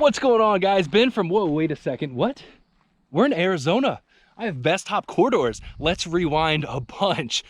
What's going on, guys? Ben from, whoa, wait a second, what? We're in Arizona. I have Bestop Core Doors. Let's rewind a bunch.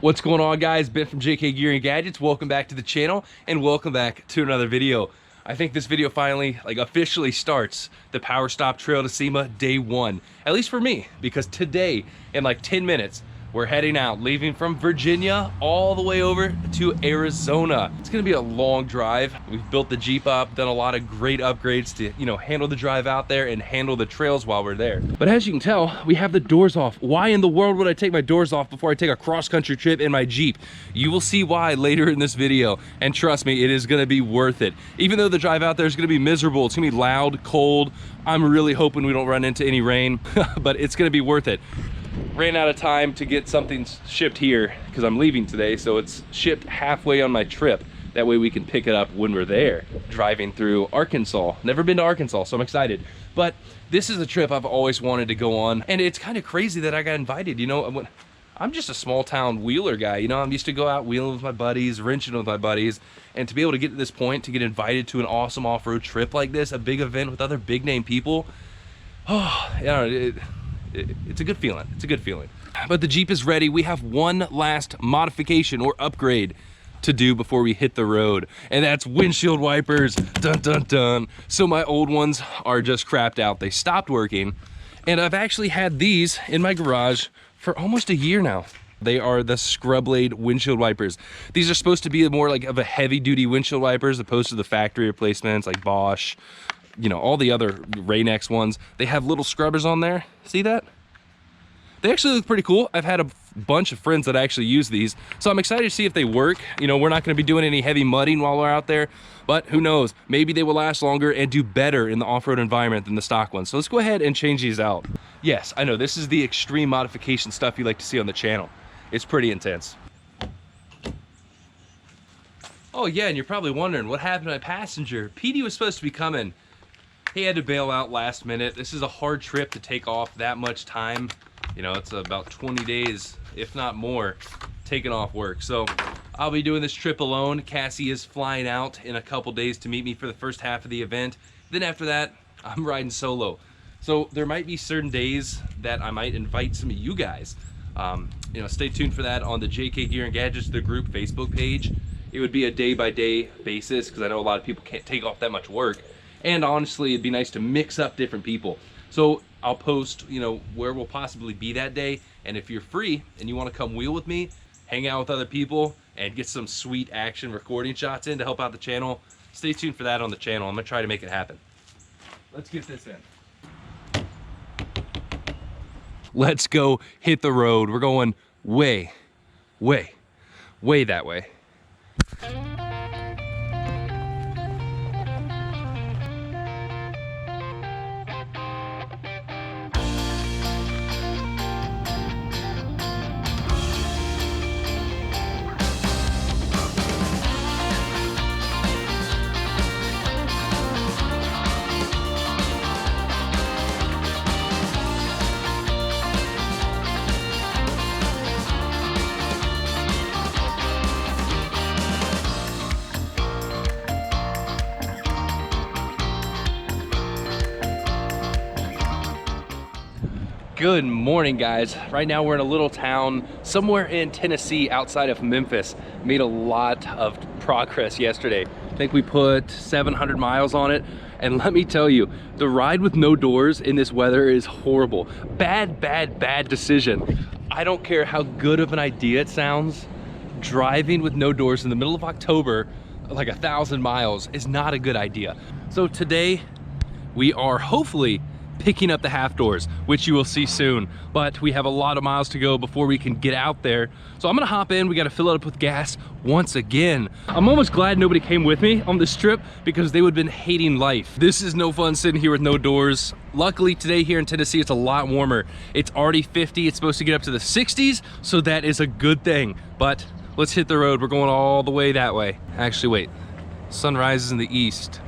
What's going on, guys? Ben from JK Gear and Gadgets. Welcome back to the channel and welcome back to another video. I think this video finally officially starts the PowerStop Trail to SEMA day one, at least for me, because today in 10 minutes, we're heading out, leaving from Virginia all the way over to Arizona. It's gonna be a long drive. We've built the Jeep up, done a lot of great upgrades to, handle the drive out there and handle the trails while we're there. But as you can tell, we have the doors off. Why in the world would I take my doors off before I take a cross-country trip in my Jeep? You will see why later in this video, and trust me, it is gonna be worth it. Even though the drive out there is gonna be miserable, it's gonna be loud, cold. I'm really hoping we don't run into any rain, but it's gonna be worth it. Ran out of time to get something shipped here because I'm leaving today, so it's shipped halfway on my trip. That way we can pick it up when we're there. Driving through Arkansas. Never been to Arkansas, so I'm excited. But this is a trip I've always wanted to go on, and it's kind of crazy that I got invited. I'm just a small town wheeler guy. I'm used to go out wheeling with my buddies, wrenching with my buddies, and to be able to get to this point, to get invited to an awesome off-road trip like this, a big event with other big name people, it's a good feeling. It's a good feeling. But the Jeep is ready. We have one last modification or upgrade to do before we hit the road, and that's windshield wipers. Dun dun dun. So my old ones are just crapped out. They stopped working, and I've actually had these in my garage for almost a year now. They are the Scrub Blade windshield wipers. These are supposed to be more of a heavy duty windshield wipers opposed to the factory replacements like Bosch, all the other Rain-X ones. They have little scrubbers on there. See that? They actually look pretty cool. I've had a bunch of friends that actually use these, so I'm excited to see if they work. We're not gonna be doing any heavy mudding while we're out there, but who knows? Maybe they will last longer and do better in the off-road environment than the stock ones. So let's go ahead and change these out. Yes, I know, this is the extreme modification stuff you like to see on the channel. It's pretty intense. Oh yeah, and you're probably wondering, what happened to my passenger? PD was supposed to be coming. He had to bail out last minute. This is a hard trip to take off that much time. It's about 20 days, if not more, taking off work. So I'll be doing this trip alone. Cassie is flying out in a couple days to meet me for the first half of the event. Then after that, I'm riding solo. So there might be certain days that I might invite some of you guys. Stay tuned for that on the JK Gear and Gadgets, the group Facebook page. It would be a day-by-day basis because I know a lot of people can't take off that much work. And honestly, it'd be nice to mix up different people. So I'll post, where we'll possibly be that day. And if you're free and you want to come wheel with me, hang out with other people, and get some sweet action recording shots in to help out the channel, stay tuned for that on the channel. I'm going to try to make it happen. Let's get this in. Let's go hit the road. We're going way that way. Good morning, guys. Right now we're in a little town somewhere in Tennessee outside of Memphis. Made a lot of progress yesterday. I think we put 700 miles on it. And let me tell you, the ride with no doors in this weather is horrible. Bad decision. I don't care how good of an idea it sounds. Driving with no doors in the middle of October, 1,000 miles, is not a good idea. So today we are hopefully picking up the half doors, which you will see soon, but we have a lot of miles to go before we can get out there. So I'm gonna hop in. We got to fill it up with gas once again. I'm almost glad nobody came with me on this trip because they would have been hating life. This is no fun sitting here with no doors. Luckily today here in Tennessee, it's a lot warmer. It's already 50. It's supposed to get up to the 60s, so that is a good thing. But let's hit the road. We're going all the way that way. Actually, wait. Sun rises in the east.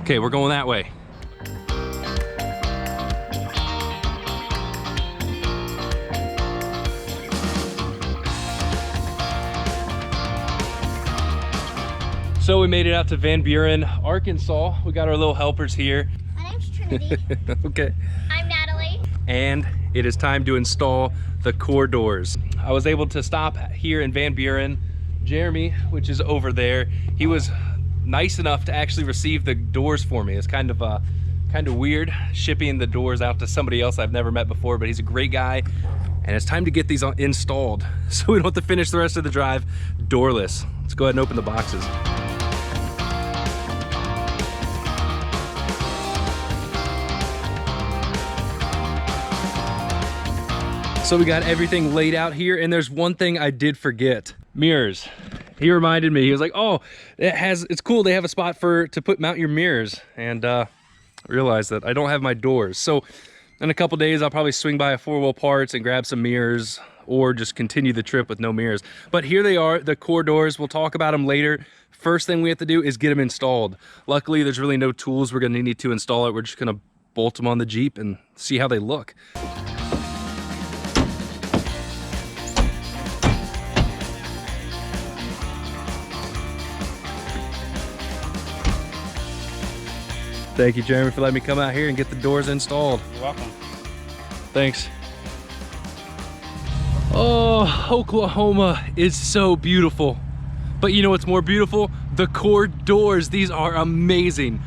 Okay, we're going that way. So we made it out to Van Buren, Arkansas. We got our little helpers here. My name's Trinity. Okay. I'm Natalie. And it is time to install the core doors. I was able to stop here in Van Buren. Jeremy, which is over there, he was nice enough to actually receive the doors for me. It's kind of weird shipping the doors out to somebody else I've never met before, but he's a great guy. And it's time to get these installed so we don't have to finish the rest of the drive doorless. Let's go ahead and open the boxes. So we got everything laid out here, and there's one thing I did forget. Mirrors. He reminded me, he was like, oh, it's cool, they have a spot to mount your mirrors. And realized that I don't have my doors. So in a couple days, I'll probably swing by a 4-wheel parts and grab some mirrors, or just continue the trip with no mirrors. But here they are, the core doors. We'll talk about them later. First thing we have to do is get them installed. Luckily, there's really no tools we're gonna need to install it. We're just gonna bolt them on the Jeep and see how they look. Thank you, Jeremy, for letting me come out here and get the doors installed. You're welcome. Thanks. Oh, Oklahoma is so beautiful. But you know what's more beautiful? The core doors. These are amazing.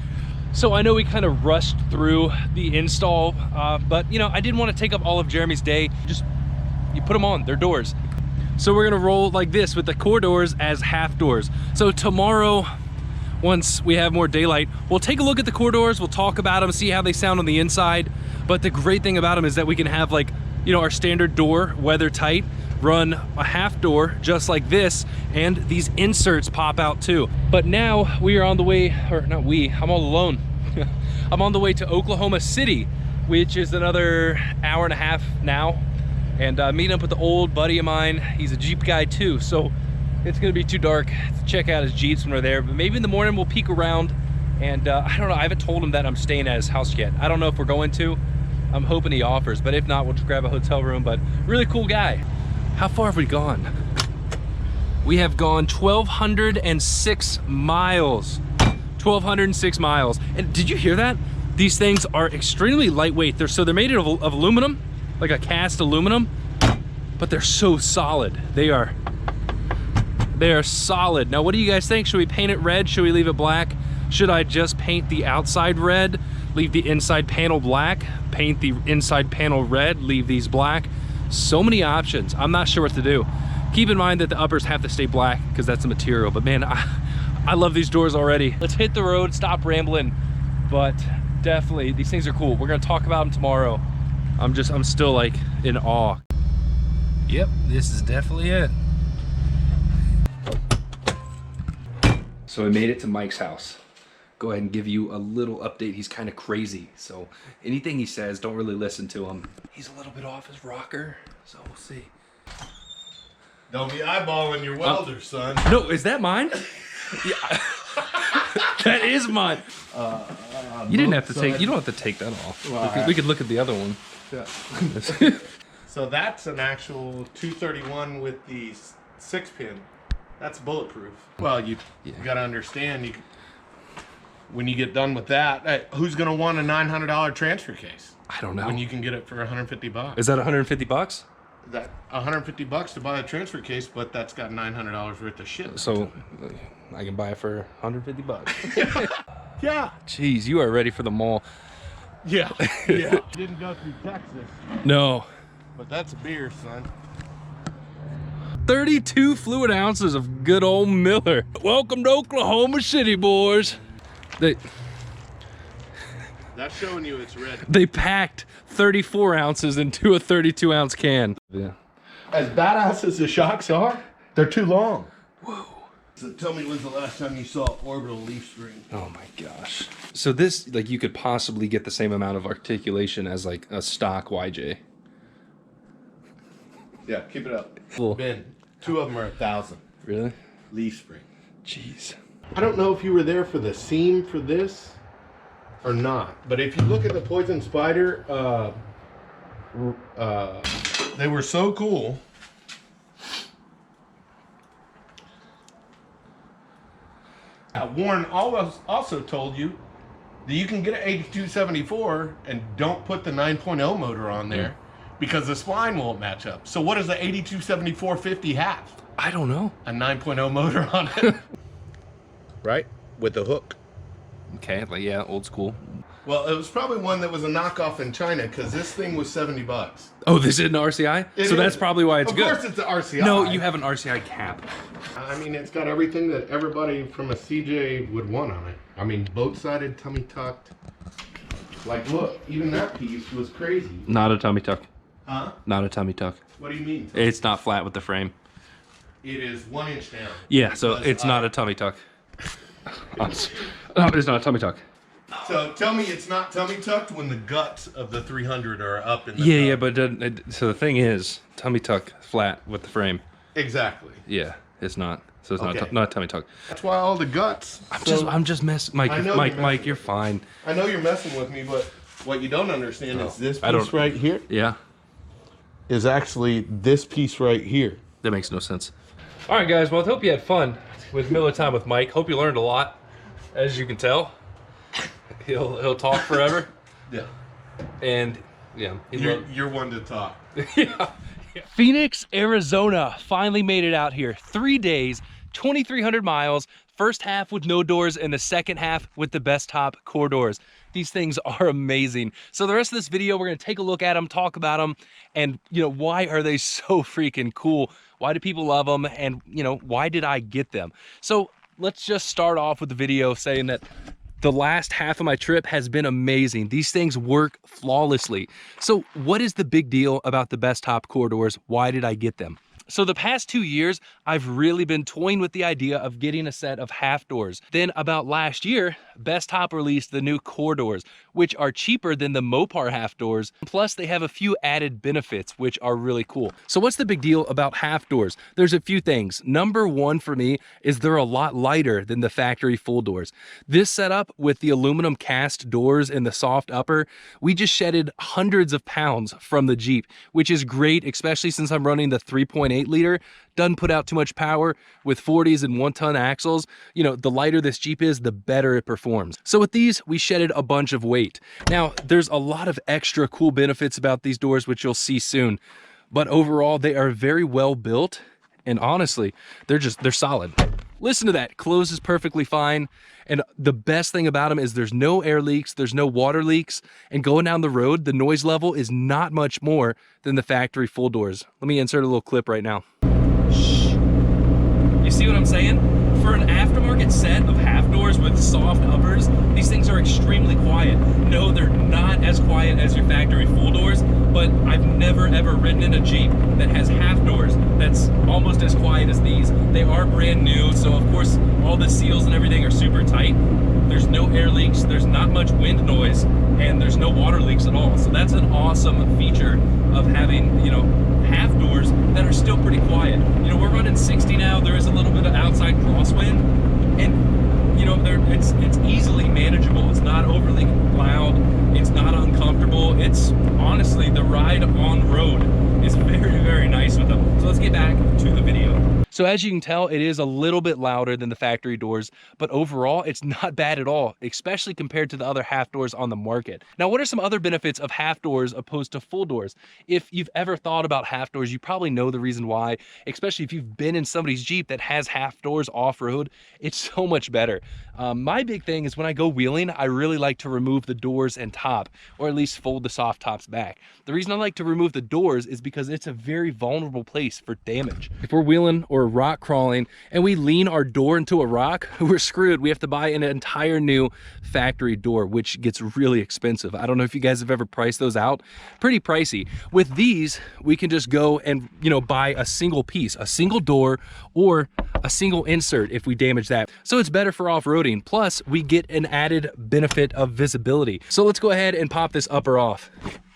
So I know we kind of rushed through the install, but you know, I didn't want to take up all of Jeremy's day. Just, you put them on, they're doors. So we're gonna roll like this with the core doors as half doors. So tomorrow, once we have more daylight, we'll take a look at the core doors, we'll talk about them, see how they sound on the inside. But the great thing about them is that we can have, like, you know, our standard door, weather tight, run a half door just like this, and these inserts pop out too. But now we are on the way, or not we, I'm all alone. I'm on the way to Oklahoma City, which is another hour and a half now. And meeting up with the old buddy of mine, he's a Jeep guy too, so it's gonna be too dark to check out his Jeeps when we're there, but maybe in the morning we'll peek around. And I don't know, I haven't told him that I'm staying at his house yet. I don't know if we're going to. I'm hoping he offers, but if not, we'll just grab a hotel room. But really cool guy. How far have we gone? We have gone 1,206 miles. 1,206 miles. And did you hear that? These things are extremely lightweight. They're made of aluminum, like a cast aluminum, but they're so solid. They are solid. Now, what do you guys think? Should we paint it red? Should we leave it black? Should I just paint the outside red, leave the inside panel black, paint the inside panel red, leave these black? So many options. I'm not sure what to do. Keep in mind that the uppers have to stay black because that's the material. But man, I love these doors already. Let's hit the road, stop rambling. But definitely, these things are cool. We're gonna talk about them tomorrow. I'm still like in awe. Yep, this is definitely it. So I made it to Mike's house. Go ahead and give you a little update. He's kind of crazy, so anything he says, don't really listen to him. He's a little bit off his rocker, so we'll see. Don't be eyeballing your welder, son. No, is that mine? Yeah. That is mine. You didn't have to take. You don't have to take that off. Well, we could look at the other one. Yeah. So that's an actual 231 with the 6-pin. That's bulletproof. Well, you gotta understand, when you get done with that, who's gonna want a $900 transfer case? I don't know. When you can get it for 150 bucks. Is that 150 bucks? That 150 bucks to buy a transfer case, but that's got $900 worth of shit. So I can buy it for 150 bucks. Yeah. Jeez, you are ready for the mall. Yeah. Yeah. Didn't go through Texas. No. But that's a beer, son. 32 fluid ounces of good old Miller. Welcome to Oklahoma City, boys. That's showing you it's ready. They packed 34 ounces into a 32 ounce can. Yeah. As badass as the shocks are, they're too long. Whoa. So tell me, when's the last time you saw orbital leaf spring? Oh my gosh. So this, like, you could possibly get the same amount of articulation as like a stock YJ. Yeah, keep it up. Cool. Ben, 2 of them are 1,000. Really? Leaf spring. Jeez. I don't know if you were there for the seam for this or not, but if you look at the Poison Spider, they were so cool. Warren also told you that you can get an 8274 and don't put the 9.0 motor on there because the spline won't match up. So what does the 8274-50 have? I don't know. A 9.0 motor on it. Right? With the hook. Okay, like, yeah, old school. Well, it was probably one that was a knockoff in China because this thing was $70. Oh, this is an RCI? So that's probably why it's good. Of course it's an RCI. No, you have an RCI cap. I mean, it's got everything that everybody from a CJ would want on it. I mean, boat-sided, tummy tucked. Like, look, even that piece was crazy. Not a tummy tuck. Huh? Not a tummy tuck. What do you mean? It's not flat with the frame. It is 1 inch down. Yeah, so it's not a tummy tuck. No, it's not a tummy tuck. So tell me it's not tummy tucked when the guts of the 300 are up in the Yeah, tub. yeah, but so the thing is, tummy tuck flat with the frame. Exactly. Yeah, it's not. So it's Okay. not a tummy tuck. That's why all the guts. I'm just messing. Mike, I know Mike, you're you're fine. I know you're messing with me, but what you don't understand is this I don't- piece right here Yeah, is actually this piece right here. that makes no sense. All right, guys. Well, I hope you had fun with Miller Time with Mike. Hope you learned a lot, as you can tell. He'll talk forever, Yeah. and yeah, You're one to talk. yeah. Phoenix, Arizona finally made it out here. 3 days, 2,300 miles. First half with no doors and the second half with the Bestop Core Doors. These things are amazing. So the rest of this video, we're gonna take a look at them, talk about them, and why are they so freaking cool? Why do people love them? And why did I get them? So let's just start off with the video saying that the last half of my trip has been amazing. These things work flawlessly. So what is the big deal about the Bestop Core Doors? Why did I get them? So the past 2 years, I've really been toying with the idea of getting a set of half doors. Then about last year, Bestop released the new Core Doors, which are cheaper than the Mopar half doors. Plus they have a few added benefits, which are really cool. So what's the big deal about half doors? There's a few things. Number one for me is they're a lot lighter than the factory full doors. This setup with the aluminum cast doors and the soft upper, we just shedded hundreds of pounds from the Jeep, which is great, especially since I'm running the 3.8 liter. Doesn't put out too much power with 40s and 1-ton axles. The lighter this Jeep is, the better it performs. So with these, we shedded a bunch of weight. Now, there's a lot of extra cool benefits about these doors, which you'll see soon. But overall, they are very well built. And honestly, they're solid. Listen to that, closes perfectly fine. And the best thing about them is there's no air leaks, there's no water leaks, and going down the road, the noise level is not much more than the factory full doors. Let me insert a little clip right now. Shh. You see what I'm saying? For an aftermarket set of half doors with soft uppers, these things are extremely quiet. No, they're not as quiet as your factory full doors, but I've never ever ridden in a Jeep that has half doors that's almost as quiet as these. They are brand new, so of course all the seals and everything are super tight. There's no air leaks, there's not much wind noise, and there's no water leaks at all. So that's an awesome feature of having, half doors that are still pretty quiet. We're running 60 now. There is a little bit of outside crosswind, and it's easily manageable. It's not overly loud. It's not uncomfortable. It's honestly, the ride on road is very, very nice with them. So let's get back to the video. So as you can tell, it is a little bit louder than the factory doors, but overall it's not bad at all, especially compared to the other half doors on the market. Now, what are some other benefits of half doors opposed to full doors? If you've ever thought about half doors, you probably know the reason why, especially if you've been in somebody's Jeep that has half doors off-road. It's so much better. My big thing is when I go wheeling, I really like to remove the doors and top, or at least fold the soft tops back. The reason I like to remove the doors is because it's a very vulnerable place for damage. If we're wheeling or rock crawling and we lean our door into a rock, we're screwed. We have to buy an entire new factory door, which gets really expensive. I don't know if you guys have ever priced those out. Pretty pricey. With these, we can just go and buy a single piece, a single door, or a single insert if we damage that. So it's better for off-roading. Plus, we get an added benefit of visibility. So let's go ahead and pop this upper off.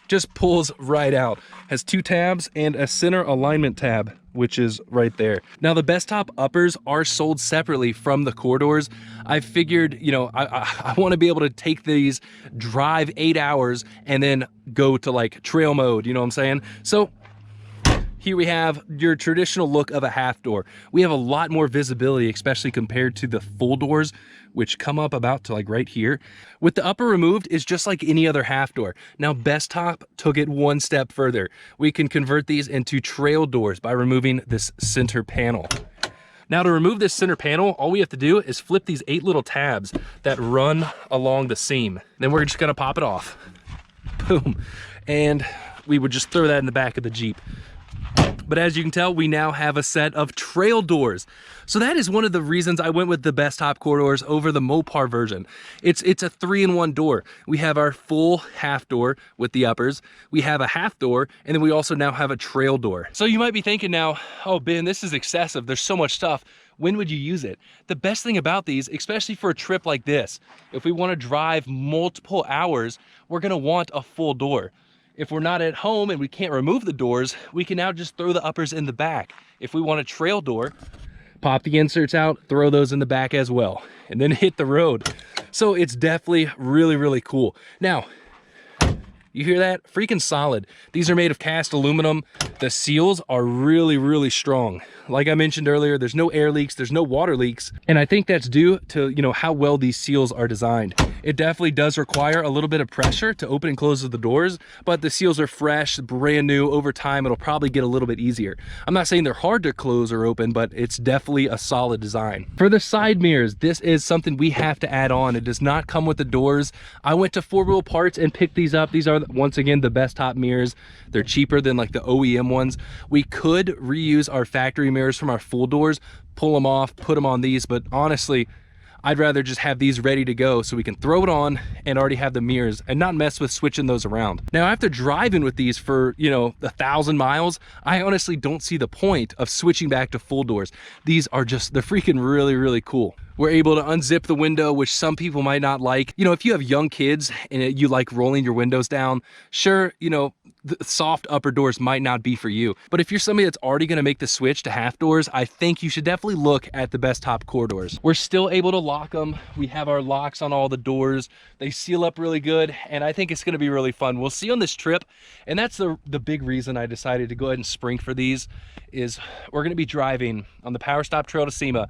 Just pulls right out. Has 2 tabs and a center alignment tab, which is right there. Now the Bestop uppers are sold separately from the Core Doors. I figured, I want to be able to take these, drive 8 hours, and then go to like trail mode, you know what I'm saying? So Here we have your traditional look of a half door. We have a lot more visibility, especially compared to the full doors, which come up about to like right here. With the upper removed, is just like any other half door. Now Bestop took it one step further. We can convert these into trail doors by removing this center panel. Now to remove this center panel, all we have to do is flip these 8 little tabs that run along the seam. Then we're just gonna pop it off. Boom. And we would just throw that in the back of the Jeep. But as you can tell, we now have a set of trail doors. So that is one of the reasons I went with the Bestop Core Doors over the Mopar version. It's a 3-in-1 door. We have our full half door with the uppers. We have a half door, and then we also now have a trail door. So you might be thinking now, oh Ben, this is excessive. There's so much stuff. When would you use it? The best thing about these, especially for a trip like this, if we want to drive multiple hours, we're gonna want a full door. If we're not at home and we can't remove the doors, we can now just throw the uppers in the back. If we want a trail door, pop the inserts out, throw those in the back as well, and then hit the road. So it's definitely really, really cool. Now, you hear that? Freaking solid. These are made of cast aluminum. The seals are really, really strong. Like I mentioned earlier, there's no air leaks, there's no water leaks. And I think that's due to, you know, how well these seals are designed. It definitely does require a little bit of pressure to open and close the doors, but the seals are fresh, brand new. Over time, it'll probably get a little bit easier. I'm not saying they're hard to close or open, but it's definitely a solid design. For the side mirrors, this is something we have to add on. It does not come with the doors. I went to 4-Wheel Parts and picked these up. These are, once again, the Bestop mirrors. They're cheaper than like the OEM ones. We could reuse our factory mirrors from our full doors, pull them off, put them on these, but honestly, I'd rather just have these ready to go so we can throw it on and already have the mirrors and not mess with switching those around. Now, after driving with these for, you know, 1,000 miles, I honestly don't see the point of switching back to full doors. These are just, they're freaking really, really cool. We're able to unzip the window, which some people might not like. You know, if you have young kids and you like rolling your windows down, sure, you know, the soft upper doors might not be for you. But if you're somebody that's already gonna make the switch to half doors, I think you should definitely look at the Bestop Core Doors. We're still able to lock them. We have our locks on all the doors. They seal up really good, and I think it's gonna be really fun. We'll see on this trip, and that's the big reason I decided to go ahead and spring for these, is we're gonna be driving on the PowerStop Trail to SEMA,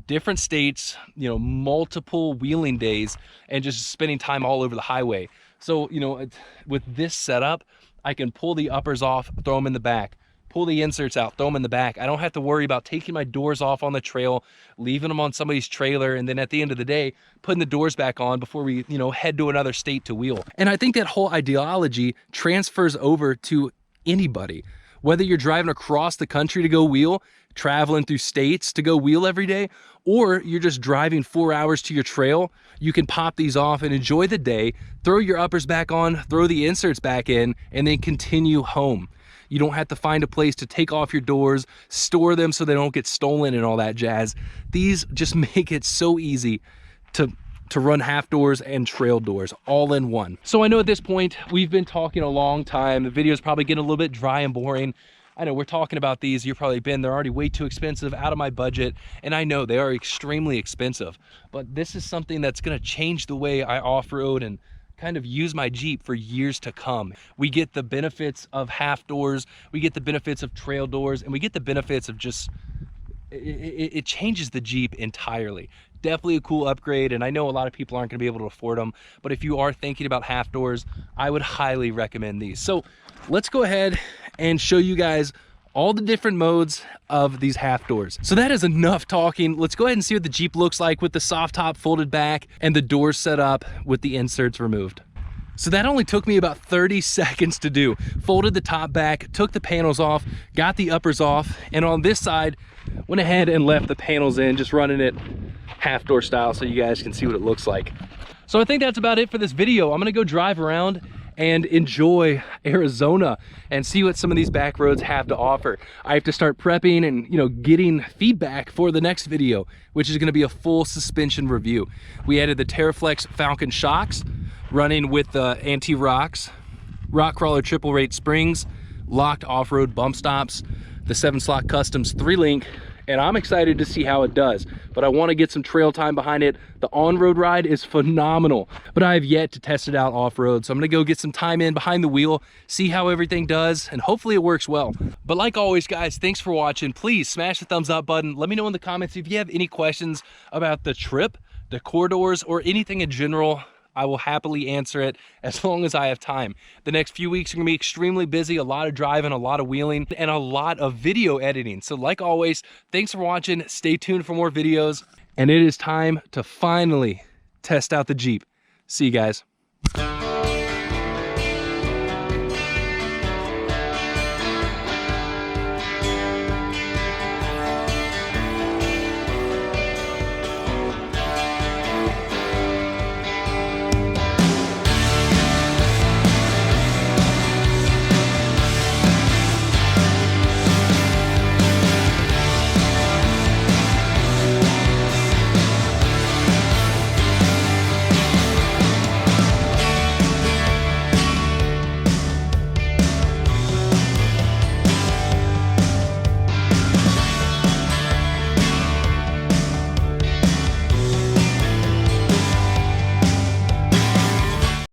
different states, you know, multiple wheeling days, and just spending time all over the highway. So, you know, with this setup, I can pull the uppers off, throw them in the back, pull the inserts out, throw them in the back. I don't have to worry about taking my doors off on the trail, leaving them on somebody's trailer, and then at the end of the day, putting the doors back on before we, you know, head to another state to wheel. And I think that whole ideology transfers over to anybody. Whether you're driving across the country to go wheel, traveling through states to go wheel every day, or you're just driving 4 hours to your trail, you can pop these off and enjoy the day, throw your uppers back on, throw the inserts back in, and then continue home. You don't have to find a place to take off your doors, store them so they don't get stolen and all that jazz. These just make it so easy to run half doors and trail doors all in one. So I know at this point we've been talking a long time. The video is probably getting a little bit dry and boring. I know we're talking about these, you've probably been, they're already way too expensive, out of my budget, and I know they are extremely expensive, but this is something that's gonna change the way I off-road and kind of use my Jeep for years to come. We get the benefits of half doors, we get the benefits of trail doors, and we get the benefits of just, it changes the Jeep entirely. Definitely a cool upgrade, and I know a lot of people aren't gonna be able to afford them, but if you are thinking about half doors, I would highly recommend these. So let's go ahead and show you guys all the different modes of these half doors. So that is enough talking. Let's go ahead and see what the Jeep looks like with the soft top folded back and the doors set up with the inserts removed. So that only took me about 30 seconds to do. Folded the top back, took the panels off, got the uppers off, and on this side, went ahead and left the panels in, just running it half door style so you guys can see what it looks like. So I think that's about it for this video. I'm gonna go drive around and enjoy Arizona and see what some of these back roads have to offer. I have to start prepping and, you know, getting feedback for the next video, which is gonna be a full suspension review. We added the TerraFlex Falcon shocks, running with the anti-rocks, rock crawler triple rate springs, locked off-road bump stops, the 7-slot customs 3-link, and I'm excited to see how it does, but I want to get some trail time behind it. The on-road ride is phenomenal, but I have yet to test it out off-road, so I'm gonna go get some time in behind the wheel, see how everything does, and hopefully it works well. But like always, guys, thanks for watching. Please smash the thumbs up button. Let me know in the comments if you have any questions about the trip, the core doors, or anything in general. I will happily answer it as long as I have time. The next few weeks are gonna be extremely busy, a lot of driving, a lot of wheeling, and a lot of video editing. So like always, thanks for watching. Stay tuned for more videos. And it is time to finally test out the Jeep. See you guys.